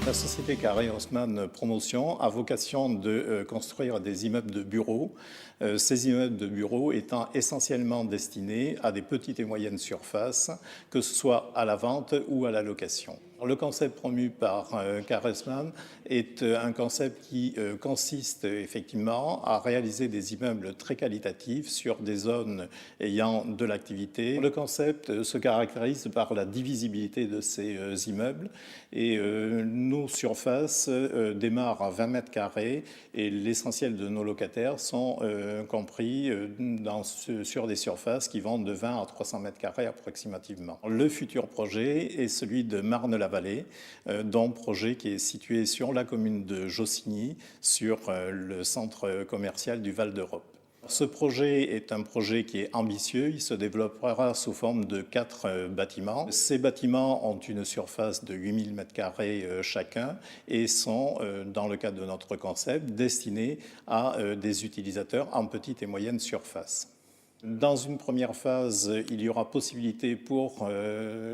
La société Carré Haussmann Promotion a vocation de construire des immeubles de bureaux. Ces immeubles de bureaux étant essentiellement destinés à des petites et moyennes surfaces, que ce soit à la vente ou à la location. Le concept promu par Carré Haussmann est un concept qui consiste effectivement à réaliser des immeubles très qualitatifs sur des zones ayant de l'activité. Le concept se caractérise par la divisibilité de ces immeubles et nos surfaces démarrent à 20 mètres carrés et l'essentiel de nos locataires sont compris sur des surfaces qui vont de 20 à 300 mètres carrés approximativement. Le futur projet est celui de Marne-la-Vallée, dont projet qui est situé sur la commune de Jossigny, sur le centre commercial du Val d'Europe. Ce projet est un projet qui est ambitieux, il se développera sous forme de 4 bâtiments. Ces bâtiments ont une surface de 8000 m² chacun et sont, dans le cadre de notre concept, destinés à des utilisateurs en petite et moyenne surface. Dans une première phase, il y aura possibilité pour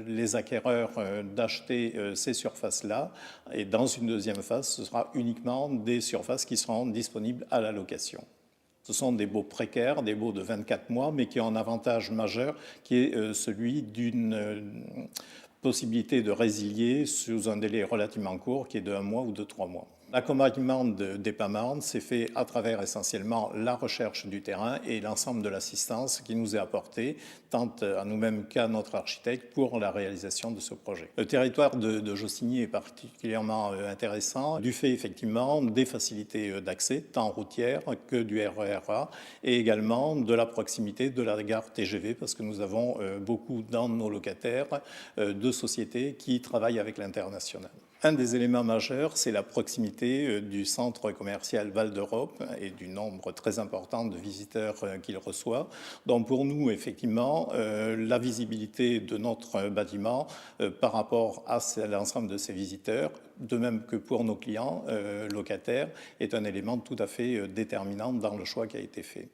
les acquéreurs d'acheter ces surfaces-là. Et dans une deuxième phase, ce sera uniquement des surfaces qui seront disponibles à la location. Ce sont des baux précaires, des baux de 24 mois, mais qui ont un avantage majeur qui est celui d'une possibilité de résilier sous un délai relativement court qui est de 1 mois ou de 3 mois. L'accompagnement d'EPAMARN s'est fait à travers essentiellement la recherche du terrain et l'ensemble de l'assistance qui nous est apportée, tant à nous-mêmes qu'à notre architecte, pour la réalisation de ce projet. Le territoire de Jossigny est particulièrement intéressant du fait effectivement des facilités d'accès, tant routières que du RER A, et également de la proximité de la gare TGV, parce que nous avons beaucoup dans nos locataires de sociétés qui travaillent avec l'international. Un des éléments majeurs, c'est la proximité du centre commercial Val d'Europe et du nombre très important de visiteurs qu'il reçoit. Donc pour nous, effectivement, la visibilité de notre bâtiment par rapport à l'ensemble de ces visiteurs, de même que pour nos clients locataires, est un élément tout à fait déterminant dans le choix qui a été fait.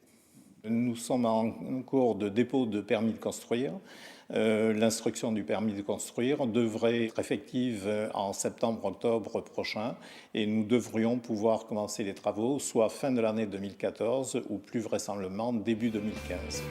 Nous sommes en cours de dépôt de permis de construire. L'instruction du permis de construire devrait être effective en septembre-octobre prochain et nous devrions pouvoir commencer les travaux soit fin de l'année 2014 ou plus vraisemblablement début 2015.